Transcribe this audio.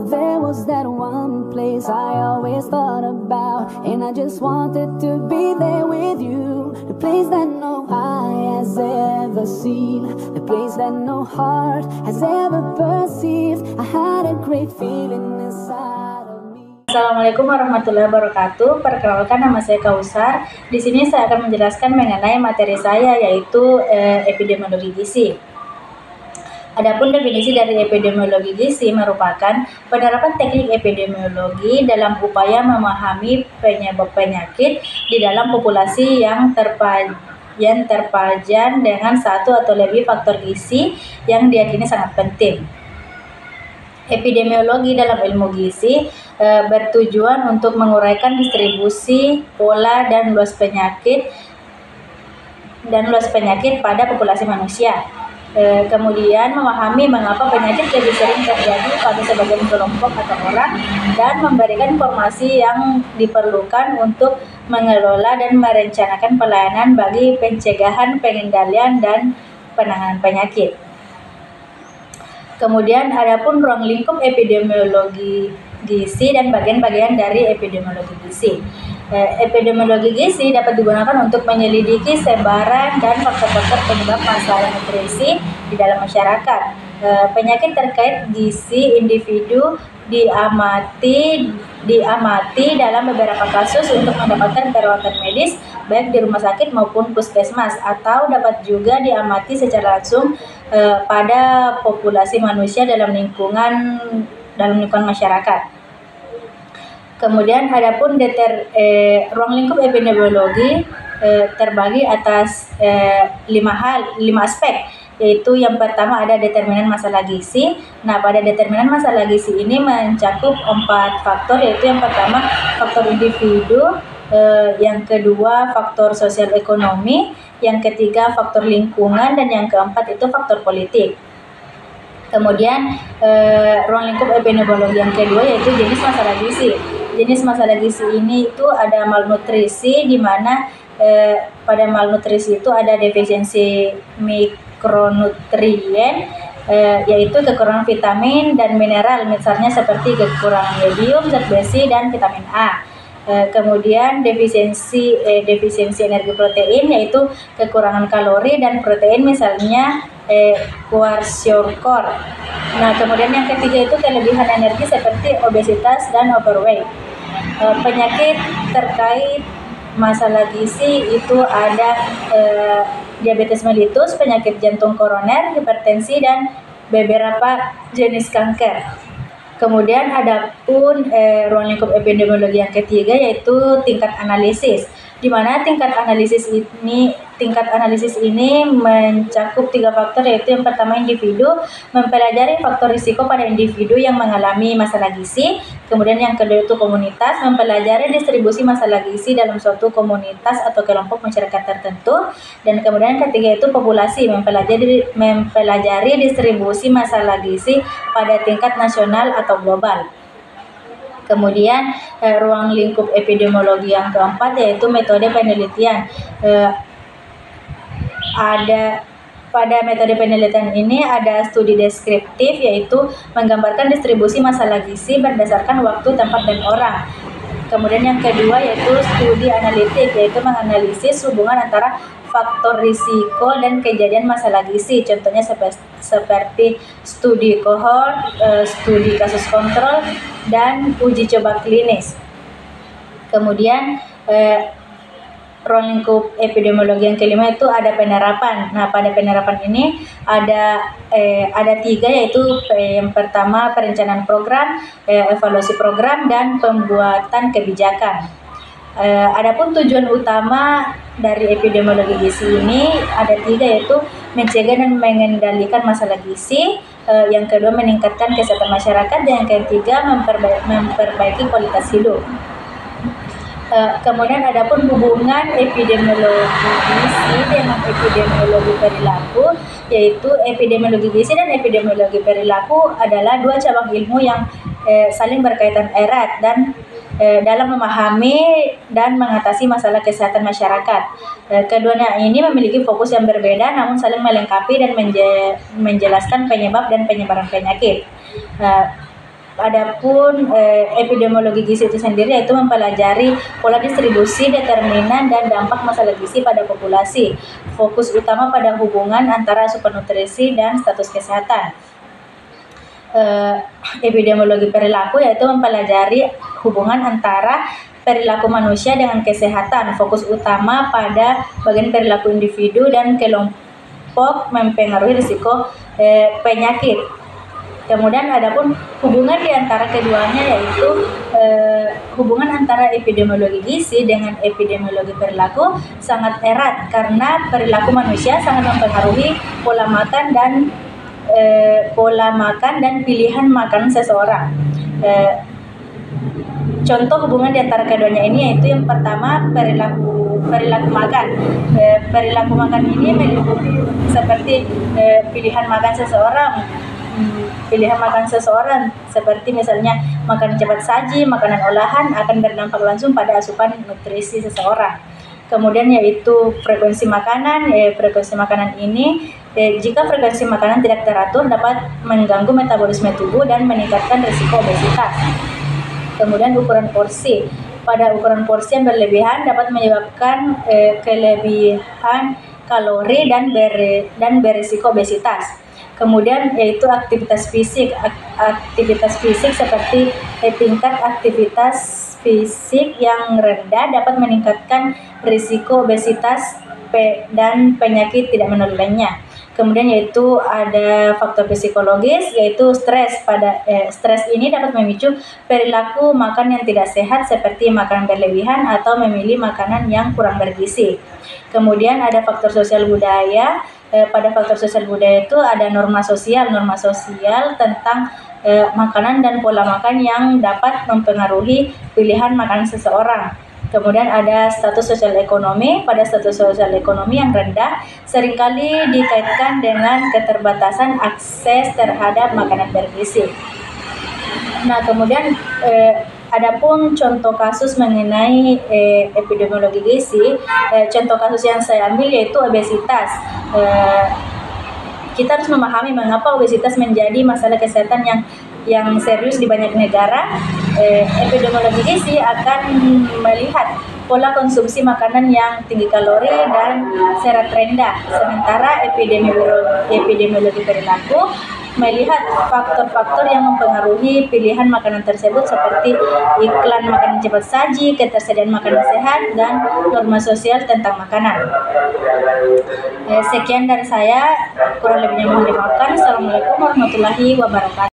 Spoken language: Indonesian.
There was that one place I always thought about, and I just wanted to be there with you. The place that no eye has ever seen, the place that no heart has ever perceived. I had a great feeling inside of me. Assalamualaikum warahmatullahi wabarakatuh. Perkenalkan, nama saya Kausar. Di sini saya akan menjelaskan mengenai materi saya, yaitu epidemiologi gizi. Adapun definisi dari epidemiologi gizi merupakan penerapan teknik epidemiologi dalam upaya memahami penyebab penyakit di dalam populasi yang terpajan dengan satu atau lebih faktor gizi yang diyakini sangat penting. Epidemiologi dalam ilmu gizi bertujuan untuk menguraikan distribusi, pola, dan luas penyakit pada populasi manusia. Kemudian memahami mengapa penyakit lebih sering terjadi pada sebagian kelompok atau orang, dan memberikan informasi yang diperlukan untuk mengelola dan merencanakan pelayanan bagi pencegahan, pengendalian, dan penanganan penyakit. Kemudian adapun ruang lingkup epidemiologi gizi dan bagian-bagian dari epidemiologi gizi. Epidemiologi gizi dapat digunakan untuk menyelidiki sebaran dan faktor-faktor penyebab masalah nutrisi di dalam masyarakat. Penyakit terkait gizi individu diamati dalam beberapa kasus untuk mendapatkan perawatan medis baik di rumah sakit maupun puskesmas, atau dapat juga diamati secara langsung pada populasi manusia dalam lingkungan masyarakat. Kemudian adapun ruang lingkup epidemiologi terbagi atas 5 aspek, yaitu yang pertama ada determinan masalah gizi. Nah, pada determinan masalah gizi ini mencakup 4 faktor, yaitu yang pertama faktor individu, yang kedua faktor sosial ekonomi, yang ketiga faktor lingkungan, dan yang keempat itu faktor politik. Kemudian ruang lingkup epidemiologi yang kedua yaitu jenis masalah gizi. Jenis masalah gizi ini itu ada malnutrisi, di mana pada malnutrisi itu ada defisiensi mikronutrien, yaitu kekurangan vitamin dan mineral, misalnya seperti kekurangan yodium, zat besi, dan vitamin A. Kemudian defisiensi energi protein, yaitu kekurangan kalori dan protein, misalnya kwashiorkor. Nah, kemudian yang ketiga itu kelebihan energi seperti obesitas dan overweight. Penyakit terkait masalah gizi itu ada diabetes mellitus, penyakit jantung koroner, hipertensi, dan beberapa jenis kanker. Kemudian adapun ruang lingkup epidemiologi yang ketiga yaitu tingkat analisis, di mana tingkat analisis ini mencakup 3 faktor, yaitu yang pertama individu, mempelajari faktor risiko pada individu yang mengalami masalah gizi. Kemudian yang kedua itu komunitas, mempelajari distribusi masalah gizi dalam suatu komunitas atau kelompok masyarakat tertentu. Dan kemudian yang ketiga itu populasi, mempelajari distribusi masalah gizi pada tingkat nasional atau global. Kemudian ruang lingkup epidemiologi yang keempat yaitu metode penelitian. Pada metode penelitian ini ada studi deskriptif, yaitu menggambarkan distribusi masalah gizi berdasarkan waktu, tempat, dan orang. Kemudian yang kedua yaitu studi analitik, yaitu menganalisis hubungan antara faktor risiko dan kejadian masalah gizi, contohnya seperti studi kohort, studi kasus kontrol, dan uji coba klinis. Kemudian ruang lingkup epidemiologi yang kelima itu ada penerapan. Nah, pada penerapan ini ada 3, yaitu yang pertama perencanaan program, evaluasi program, dan pembuatan kebijakan. Adapun tujuan utama dari epidemiologi gizi ini ada 3, yaitu mencegah dan mengendalikan masalah gizi, yang kedua meningkatkan kesehatan masyarakat, dan yang ketiga memperbaiki kualitas hidup. Kemudian adapun hubungan epidemiologi gizi dengan epidemiologi perilaku, yaitu epidemiologi gizi dan epidemiologi perilaku adalah 2 cabang ilmu yang saling berkaitan erat dan dalam memahami dan mengatasi masalah kesehatan masyarakat. Keduanya ini memiliki fokus yang berbeda namun saling melengkapi dan menjelaskan penyebab dan penyebaran penyakit. Adapun epidemiologi gizi itu sendiri yaitu mempelajari pola distribusi, determinan, dan dampak masalah gizi pada populasi. Fokus utama pada hubungan antara asupan nutrisi dan status kesehatan. Epidemiologi perilaku yaitu mempelajari hubungan antara perilaku manusia dengan kesehatan. Fokus utama pada bagian perilaku individu dan kelompok mempengaruhi risiko penyakit. Kemudian adapun hubungan di antara keduanya yaitu hubungan antara epidemiologi gizi dengan epidemiologi perilaku sangat erat karena perilaku manusia sangat mempengaruhi pola makan dan pilihan makanan seseorang. Contoh hubungan di antara keduanya ini yaitu yang pertama perilaku makan. Perilaku makan ini meliputi seperti pilihan makan seseorang seperti misalnya makanan cepat saji, makanan olahan akan berdampak langsung pada asupan nutrisi seseorang. Kemudian yaitu frekuensi makanan. Frekuensi makanan ini jika frekuensi makanan tidak teratur dapat mengganggu metabolisme tubuh dan meningkatkan risiko obesitas. Kemudian ukuran porsi. Pada ukuran porsi yang berlebihan dapat menyebabkan kelebihan kalori dan berisiko obesitas. Kemudian yaitu aktivitas fisik. Aktivitas fisik seperti tingkat aktivitas fisik yang rendah dapat meningkatkan risiko obesitas dan penyakit tidak menular lainnya. Kemudian yaitu ada faktor psikologis yaitu stres. Stres ini dapat memicu perilaku makan yang tidak sehat seperti makan berlebihan atau memilih makanan yang kurang bergizi. Kemudian ada faktor sosial budaya. Pada faktor sosial budaya itu ada norma sosial tentang makanan dan pola makan yang dapat mempengaruhi pilihan makanan seseorang. Kemudian ada status sosial ekonomi. Pada status sosial ekonomi yang rendah seringkali dikaitkan dengan keterbatasan akses terhadap makanan bergizi. Nah, kemudian adapun contoh kasus mengenai epidemiologi gizi, contoh kasus yang saya ambil yaitu obesitas. Kita harus memahami mengapa obesitas menjadi masalah kesehatan yang serius di banyak negara. Epidemiologi gizi akan melihat pola konsumsi makanan yang tinggi kalori dan serat rendah, sementara epidemiologi perilaku melihat faktor-faktor yang mempengaruhi pilihan makanan tersebut seperti iklan makanan cepat saji, ketersediaan makanan sehat, dan norma sosial tentang makanan. Sekian dari saya, kurang lebihnya mohon dimaafkan. Assalamualaikum warahmatullahi wabarakatuh.